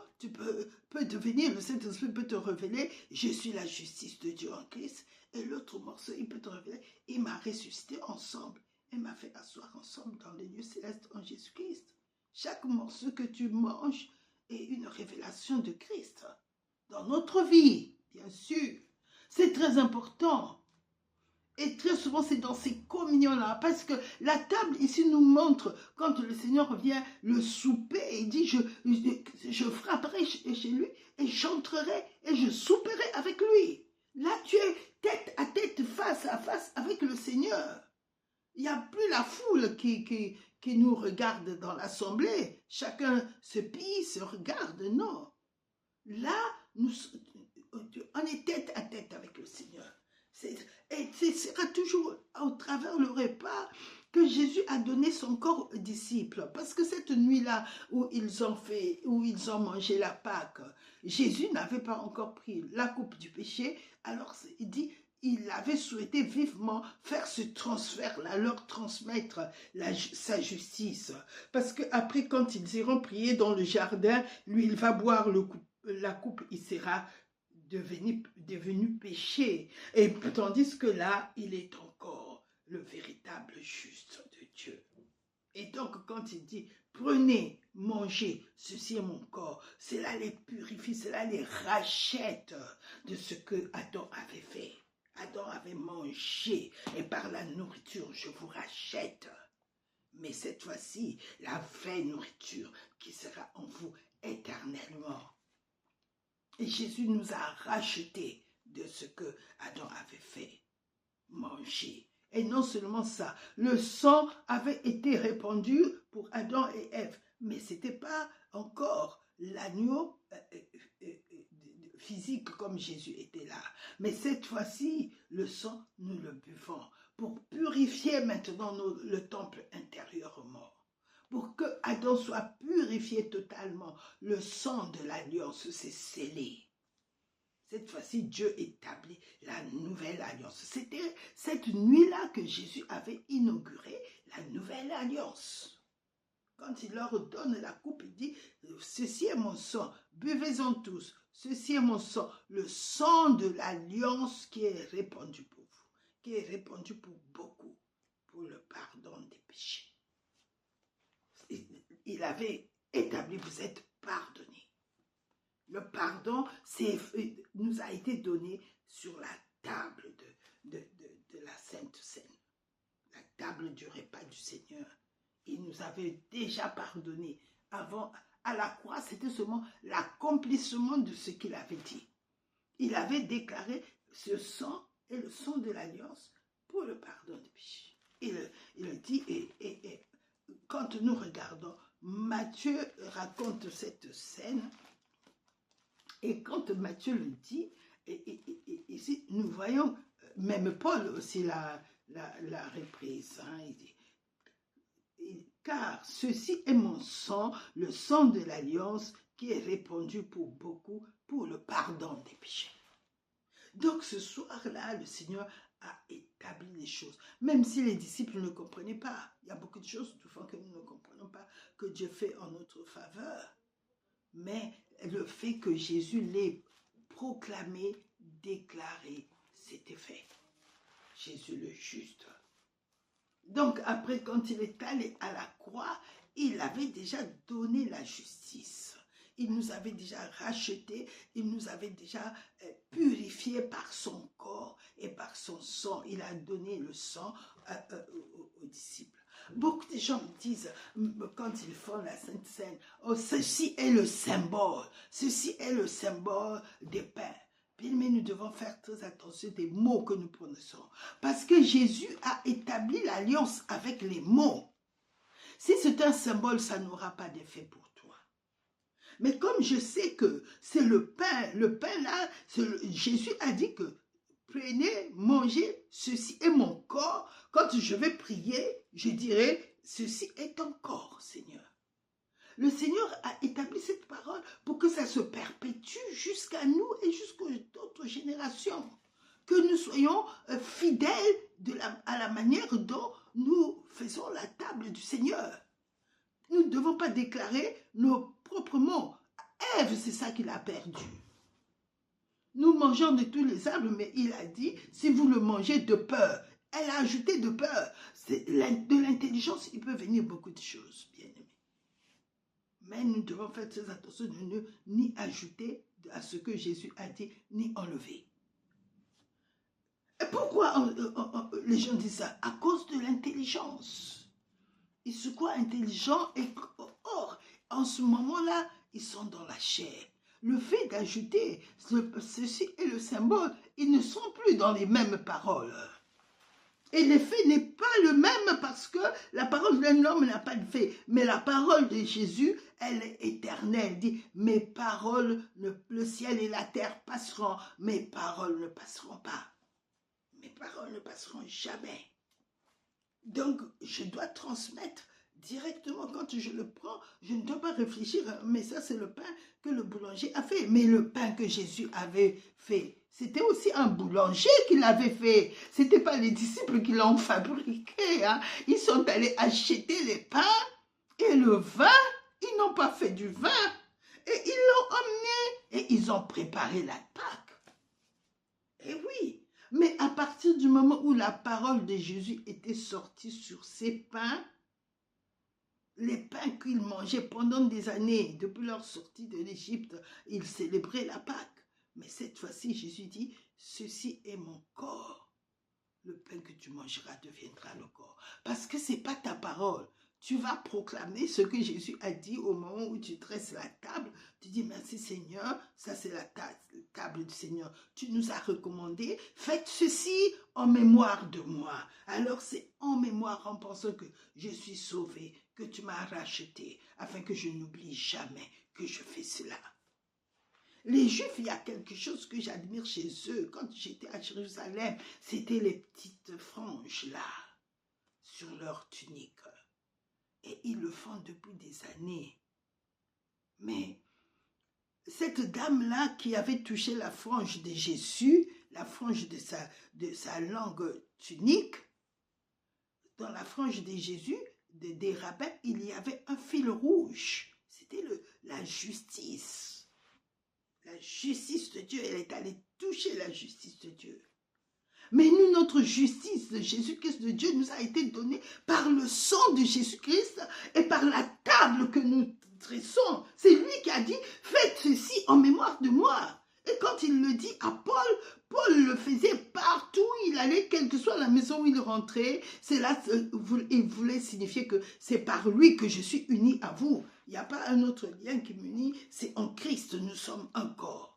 peut devenir, le Saint-Esprit peut te révéler, je suis la justice de Dieu en Christ. Et l'autre morceau, il peut te révéler, il m'a ressuscité ensemble. Il m'a fait asseoir ensemble dans les lieux célestes en Jésus-Christ. Chaque morceau que tu manges est une révélation de Christ. Dans notre vie, bien sûr. C'est très important. Et très souvent, c'est dans ces communions-là. Parce que la table ici nous montre, quand le Seigneur revient, le souper, et dit, je frapperai chez lui, et j'entrerai, et je souperai avec lui. Là, tu es tête à tête, face à face avec le Seigneur. Il n'y a plus la foule qui nous regarde dans l'assemblée. Chacun se pille, se regarde. Non. Là, on est tête à tête avec le Seigneur. Et ce sera toujours au travers le repas que Jésus a donné son corps aux disciples. Parce que cette nuit-là où ils ont mangé la Pâque, Jésus n'avait pas encore pris la coupe du péché. Alors il dit, il avait souhaité vivement faire ce transfert-là, leur transmettre sa justice. Parce qu'après, quand ils iront prier dans le jardin, lui, il va boire la coupe, il sera devenu péché. Et tandis que là, il est encore le véritable juste de Dieu. Et donc, quand il dit, prenez, mangez, ceci est mon corps, cela les purifie, cela les rachète de ce que Adam avait fait. Adam avait mangé, et par la nourriture, je vous rachète. Mais cette fois-ci, la vraie nourriture qui sera en vous éternellement. Et Jésus nous a rachetés de ce que Adam avait fait, manger. Et non seulement ça, le sang avait été répandu pour Adam et Ève, mais ce n'était pas encore l'agneau physique comme Jésus était là. Mais cette fois-ci, le sang, nous le buvons pour purifier maintenant le temple intérieurement. Pour que Adam soit purifié totalement, le sang de l'alliance s'est scellé. Cette fois-ci, Dieu établit la nouvelle alliance. C'était cette nuit-là que Jésus avait inauguré la nouvelle alliance. Quand il leur donne la coupe, il dit, ceci est mon sang, buvez-en tous. Ceci est mon sang, le sang de l'alliance qui est répandu pour vous, qui est répandu pour beaucoup, pour le pardon des péchés. Il avait établi, vous êtes pardonnés. Le pardon nous a été donné sur la table de la Sainte Seine, la table du repas du Seigneur. Il nous avait déjà pardonné. Avant, à la croix, c'était seulement l'accomplissement de ce qu'il avait dit. Il avait déclaré ce sang est le sang de l'alliance pour le pardon des péchés. Il dit, et quand nous regardons, Matthieu raconte cette scène. Et quand Matthieu le dit, ici, nous voyons, même Paul aussi la reprise, hein, il dit, car ceci est mon sang, le sang de l'alliance qui est répandu pour beaucoup, pour le pardon des péchés. Donc ce soir-là, le Seigneur a établi les choses, même si les disciples ne comprenaient pas. Il y a beaucoup de choses souvent que nous ne comprenons pas, que Dieu fait en notre faveur. Mais le fait que Jésus l'ait proclamé, déclaré, c'était fait. Jésus le juste. Donc après, quand il est allé à la croix, il avait déjà donné la justice. Il nous avait déjà rachetés, il nous avait déjà purifiés par son corps et par son sang. Il a donné le sang aux disciples. Beaucoup de gens me disent, quand ils font la Sainte Seine, oh, ceci est le symbole des pains. Mais nous devons faire très attention des mots que nous prononçons. Parce que Jésus a établi l'alliance avec les mots. Si c'est un symbole, ça n'aura pas d'effet pour toi. Mais comme je sais que c'est le pain là, Jésus a dit que prenez, mangez, ceci est mon corps. Quand je vais prier, je dirai, ceci est ton corps, Seigneur. Le Seigneur a établi cette parole pour que ça se perpétue jusqu'à nous et jusqu'aux autres générations. Que nous soyons fidèles à la manière dont nous faisons la table du Seigneur. Nous ne devons pas déclarer nos propres mots. Ève, c'est ça qu'il a perdu. Nous mangeons de tous les arbres, mais il a dit, si vous le mangez de peur. Elle a ajouté de peur. De l'intelligence, il peut venir beaucoup de choses, bien aimés. Mais nous devons faire très attention de ne ni ajouter à ce que Jésus a dit, ni enlever. Et pourquoi les gens disent ça? À cause de l'intelligence. Ils se croient intelligents et or, en ce moment-là, ils sont dans la chair. Le fait d'ajouter ceci est le symbole, ils ne sont plus dans les mêmes paroles. Et l'effet n'est pas le même parce que la parole d'un homme n'a pas de fait. Mais la parole de Jésus, elle est éternelle. Il dit, mes paroles, le ciel et la terre passeront, mes paroles ne passeront pas. Mes paroles ne passeront jamais. Donc, je dois transmettre directement. Quand je le prends, je ne dois pas réfléchir, mais ça c'est le pain que le boulanger a fait. Mais le pain que Jésus avait fait, c'était aussi un boulanger qui l'avait fait. Ce n'était pas les disciples qui l'ont fabriqué. Hein. Ils sont allés acheter les pains et le vin. Ils n'ont pas fait du vin. Et ils l'ont emmené et ils ont préparé la Pâque. Et oui, mais à partir du moment où la parole de Jésus était sortie sur ces pains, les pains qu'ils mangeaient pendant des années, depuis leur sortie de l'Égypte, ils célébraient la Pâque. Mais cette fois-ci, Jésus dit, ceci est mon corps. Le pain que tu mangeras deviendra le corps. Parce que ce n'est pas ta parole. Tu vas proclamer ce que Jésus a dit au moment où tu dresses la table. Tu dis, merci Seigneur, ça c'est la table du Seigneur. Tu nous as recommandé, faites ceci en mémoire de moi. Alors c'est en mémoire, en pensant que je suis sauvé, que tu m'as racheté, afin que je n'oublie jamais que je fais cela. Les Juifs, il y a quelque chose que j'admire chez eux. Quand j'étais à Jérusalem, c'était les petites franges là, sur leur tunique. Et ils le font depuis des années. Mais cette dame-là qui avait touché la frange de Jésus, la frange de sa langue tunique, dans la frange de Jésus, des rabbins, il y avait un fil rouge. C'était la justice. La justice de Dieu, elle est allée toucher la justice de Dieu. Mais nous, notre justice de Jésus-Christ de Dieu nous a été donnée par le sang de Jésus-Christ et par la table que nous dressons. C'est lui qui a dit, faites ceci en mémoire de moi. Et quand il le dit à Paul, Paul le faisait partout où il allait, quelle que soit la maison où il rentrait. C'est là, il voulait signifier que c'est par lui que je suis uni à vous. Il n'y a pas un autre lien qui m'unit, c'est en Christ, nous sommes un corps.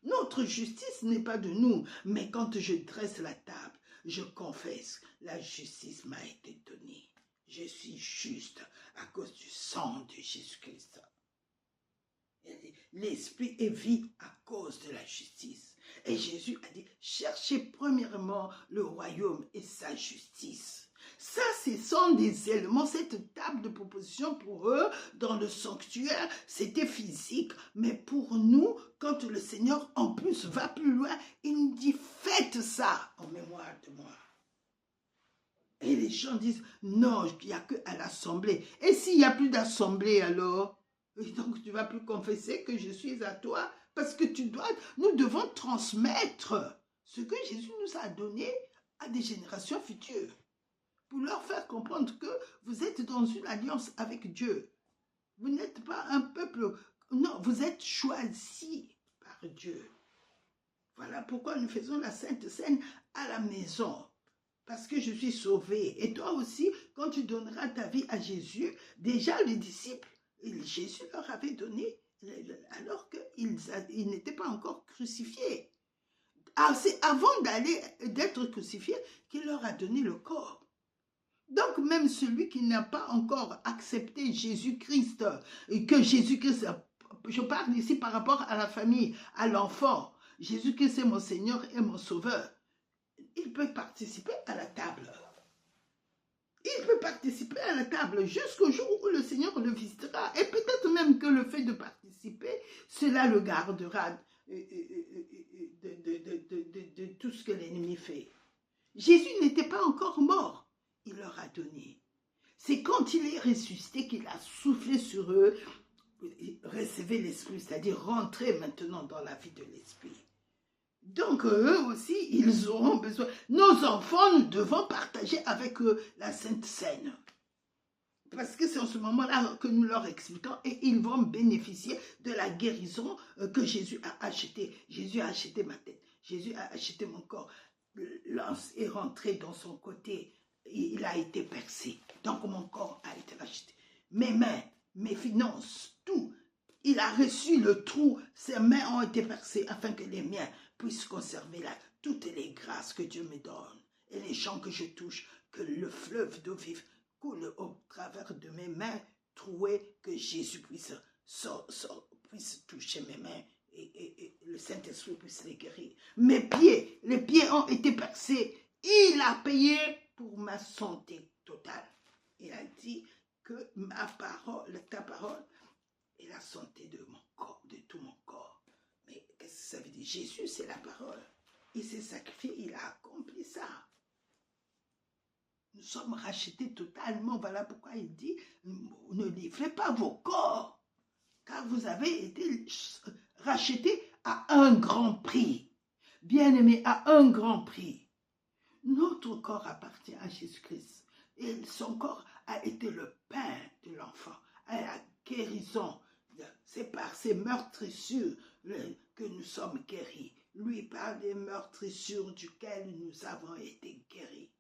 Notre justice n'est pas de nous, mais quand je dresse la table, je confesse, la justice m'a été donnée. Je suis juste à cause du sang de Jésus-Christ. L'esprit est vie à cause de la justice. Et Jésus a dit, cherchez premièrement le royaume et sa justice. Ça, ce sont des éléments, cette table de proposition pour eux, dans le sanctuaire, c'était physique. Mais pour nous, quand le Seigneur, en plus, va plus loin, il nous dit, faites ça en mémoire de moi. Et les gens disent, non, il n'y a qu'à l'assemblée. Et s'il n'y a plus d'assemblée, alors? Et donc, tu ne vas plus confesser que je suis à toi, parce que nous devons transmettre ce que Jésus nous a donné à des générations futures. Pour leur faire comprendre que vous êtes dans une alliance avec Dieu. Vous n'êtes pas un peuple, non, vous êtes choisis par Dieu. Voilà pourquoi nous faisons la Sainte Seine à la maison. Parce que je suis sauvé. Et toi aussi, quand tu donneras ta vie à Jésus, déjà les disciples, Jésus leur avait donné, alors qu'ils n'étaient pas encore crucifiés. C'est avant d'être crucifiés qu'il leur a donné le corps. Donc même celui qui n'a pas encore accepté Jésus-Christ, et que Jésus-Christ, je parle ici par rapport à la famille, à l'enfant, Jésus-Christ est mon Seigneur et mon Sauveur, il peut participer à la table. Il peut participer à la table jusqu'au jour où le Seigneur le visitera. Et peut-être même que le fait de participer, cela le gardera de tout ce que l'ennemi fait. Jésus n'était pas encore mort. Il leur a donné. C'est quand il est ressuscité qu'il a soufflé sur eux, recevez l'esprit, c'est-à-dire rentrer maintenant dans la vie de l'esprit. Donc eux aussi, ils auront besoin. Nos enfants, nous devons partager avec eux la Sainte Seine. Parce que c'est en ce moment-là que nous leur expliquons et ils vont bénéficier de la guérison que Jésus a achetée. Jésus a acheté ma tête. Jésus a acheté mon corps. L'anse est rentré dans son côté. Il a été percé. Donc mon corps a été racheté. Mes mains, mes finances, tout. Il a reçu le trou, ses mains ont été percées afin que les miens puissent conserver toutes les grâces que Dieu me donne et les gens que je touche, que le fleuve d'eau vive coule au travers de mes mains trouées, que Jésus puisse toucher mes mains et le Saint-Esprit puisse les guérir. Mes pieds, les pieds ont été percés. Il a payé pour ma santé totale. Il a dit que ma parole, ta parole, est la santé de mon corps, de tout mon corps. Mais qu'est-ce que ça veut dire? Jésus, c'est la parole. Il s'est sacrifié, il a accompli ça. Nous sommes rachetés totalement. Voilà pourquoi il dit, ne livrez pas vos corps, car vous avez été rachetés à un grand prix. Bien-aimés, à un grand prix. Notre corps appartient à Jésus-Christ. Et son corps a été le pain de l'enfant, à la guérison. C'est par ses meurtrissures que nous sommes guéris. Lui, par les meurtrissures duquel nous avons été guéris.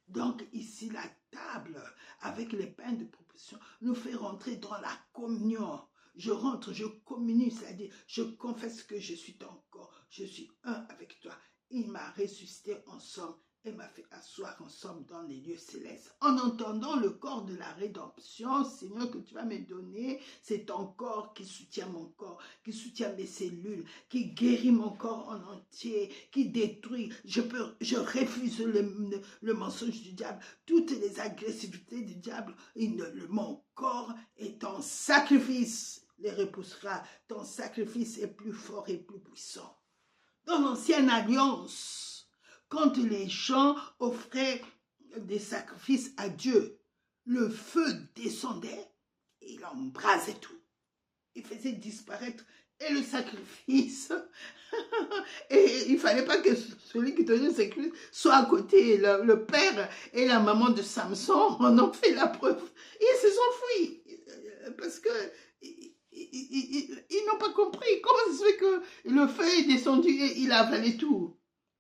Donc ici, la table avec les pains de proposition nous fait rentrer dans la communion. Je rentre, je communie, c'est-à-dire je confesse que je suis ton corps, je suis un avec toi. Il m'a ressuscité ensemble et m'a fait asseoir ensemble dans les lieux célestes. En entendant le corps de la rédemption, Seigneur, que tu vas me donner, c'est ton corps qui soutient mon corps, qui soutient mes cellules, qui guérit mon corps en entier, qui détruit. Je refuse le mensonge du diable, toutes les agressivités du diable. Mon corps est en sacrifice, les repoussera. Ton sacrifice est plus fort et plus puissant. Dans l'ancienne alliance, quand les gens offraient des sacrifices à Dieu, le feu descendait et il embrasait tout. Il faisait disparaître et le sacrifice. Et il ne fallait pas que celui qui donnait le sacrifice soit à côté. Le père et la maman de Samson en ont fait la preuve. Ils se sont enfuis parce que ils n'ont pas compris. Comment ça se fait que le feu est descendu et il a avalé tout?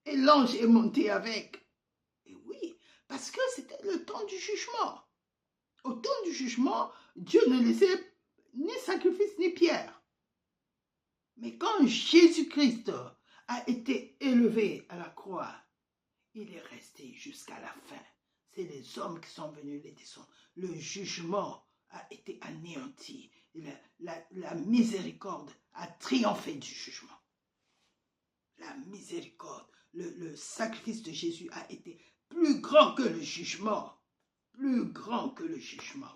Et l'ange est monté avec. Et oui, parce que c'était le temps du jugement. Au temps du jugement, Dieu ne laissait ni sacrifice ni pierre. Mais quand Jésus-Christ a été élevé à la croix, il est resté jusqu'à la fin. C'est les hommes qui sont venus les descendre. Le jugement a été anéanti. La miséricorde a triomphé du jugement. La miséricorde, le sacrifice de Jésus a été plus grand que le jugement. Plus grand que le jugement.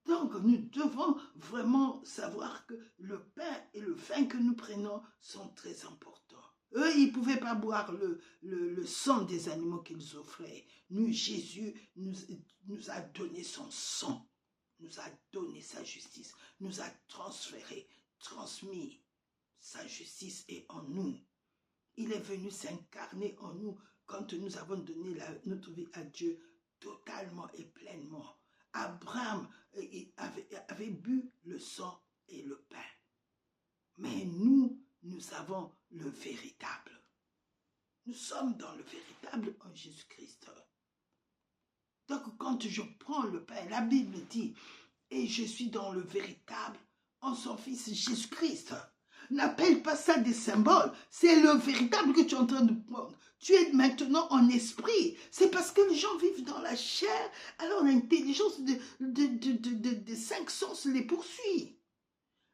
Donc, nous devons vraiment savoir que le pain et le vin que nous prenons sont très importants. Eux, ils ne pouvaient pas boire le sang des animaux qu'ils offraient. Nous, Jésus nous a donné son sang, nous a donné sa justice, nous a transmis sa justice est en nous. Il est venu s'incarner en nous quand nous avons donné notre vie à Dieu totalement et pleinement. Abraham avait bu le sang et le pain. Mais nous avons le véritable. Nous sommes dans le véritable en Jésus-Christ. Donc quand je prends le pain, la Bible dit, et je suis dans le véritable en son Fils Jésus-Christ. N'appelle pas ça des symboles, c'est le véritable que tu es en train de prendre. Tu es maintenant en esprit. C'est parce que les gens vivent dans la chair, alors l'intelligence des 5 sens les poursuit.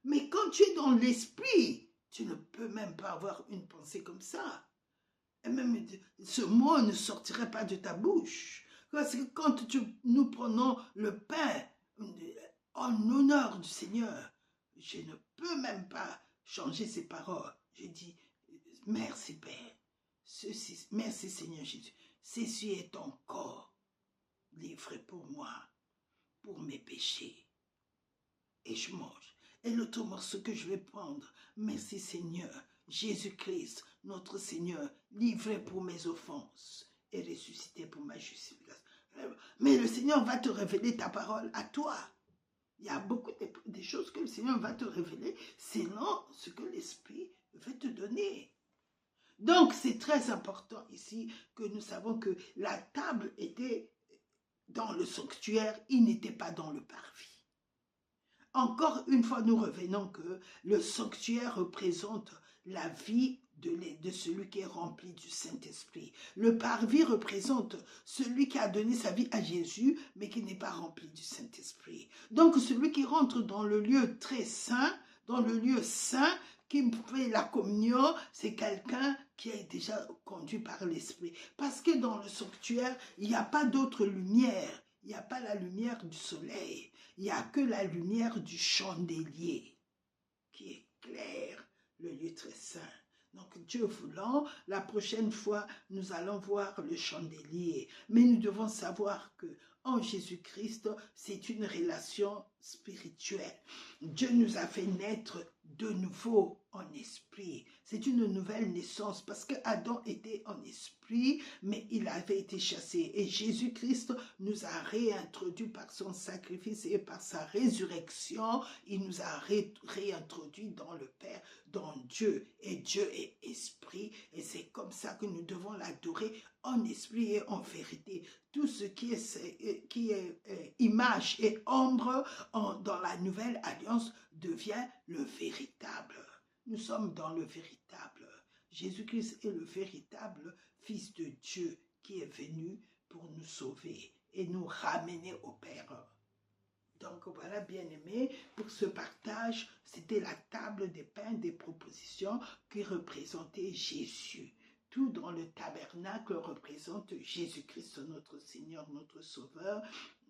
Mais quand tu es dans l'esprit, tu ne peux même pas avoir une pensée comme ça. Et même ce mot ne sortirait pas de ta bouche. Parce que quand nous prenons le pain en honneur du Seigneur, je ne peux même pas changer ces paroles. Je dis, merci Père, merci Seigneur Jésus, ceci est ton corps livré pour moi, pour mes péchés. Et je mange. Et l'autre morceau que je vais prendre, merci Seigneur, Jésus-Christ, notre Seigneur, livré pour mes offenses et ressuscité pour ma justification. Mais le Seigneur va te révéler ta parole à toi. Il y a beaucoup de choses que le Seigneur va te révéler selon ce que l'Esprit veut te donner. Donc, c'est très important ici que nous savons que la table était dans le sanctuaire, il n'était pas dans le parvis. encore une fois, nous revenons que le sanctuaire représente la vie de celui qui est rempli du Saint-Esprit. Le parvis représente celui qui a donné sa vie à Jésus, mais qui n'est pas rempli du Saint-Esprit. Donc, celui qui rentre dans le lieu très saint, dans le lieu saint, qui fait la communion, c'est quelqu'un qui est déjà conduit par l'Esprit. Parce que dans le sanctuaire, il n'y a pas d'autre lumière. Il n'y a pas la lumière du soleil. Il n'y a que la lumière du chandelier qui éclaire le lieu très saint. Donc, Dieu voulant, la prochaine fois, nous allons voir le chandelier. Mais nous devons savoir que en Jésus-Christ, c'est une relation spirituelle. Dieu nous a fait naître de nouveau en esprit. C'est une nouvelle naissance parce que Adam était en esprit, mais il avait été chassé. Et Jésus-Christ nous a réintroduits par son sacrifice et par sa résurrection. Il nous a réintroduits dans le Père, dans Dieu. Et Dieu est esprit. Et c'est comme ça que nous devons l'adorer en esprit et en vérité. Tout ce qui est image et ombre dans la nouvelle alliance devient le véritable. Nous sommes dans le véritable. Jésus-Christ est le véritable Fils de Dieu qui est venu pour nous sauver et nous ramener au Père. Donc voilà, bien-aimés, pour ce partage, c'était la table des pains, des propositions qui représentait Jésus. Tout dans le tabernacle représente Jésus-Christ, notre Seigneur, notre Sauveur,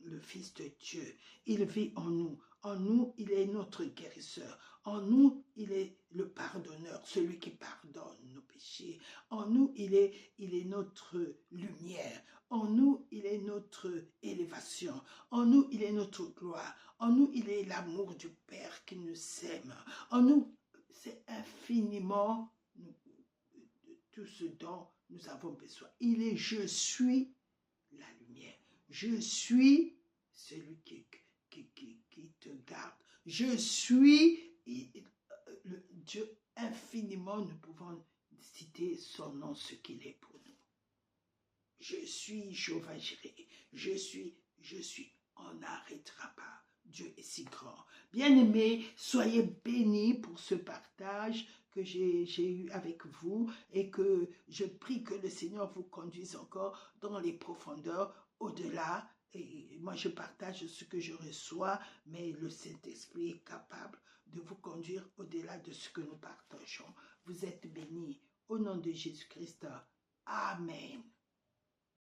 le Fils de Dieu. Il vit en nous. En nous, il est notre guérisseur. En nous, il est le pardonneur, celui qui pardonne nos péchés. En nous, il est notre lumière. En nous, il est notre élévation. En nous, il est notre gloire. En nous, il est l'amour du Père qui nous aime. En nous, c'est infiniment tout ce dont nous avons besoin. Il est « je suis la lumière ». Je suis celui qui te garde. Je suis le Dieu infiniment, nous pouvons citer son nom, ce qu'il est pour nous. Je suis Jéhovah Jireh. Je suis, on n'arrêtera pas. Dieu est si grand. Bien-aimés, soyez bénis pour ce partage que j'ai eu avec vous et que je prie que le Seigneur vous conduise encore dans les profondeurs, au-delà. Et moi, je partage ce que je reçois, mais le Saint-Esprit est capable de vous conduire au-delà de ce que nous partageons. Vous êtes bénis. Au nom de Jésus-Christ. Amen.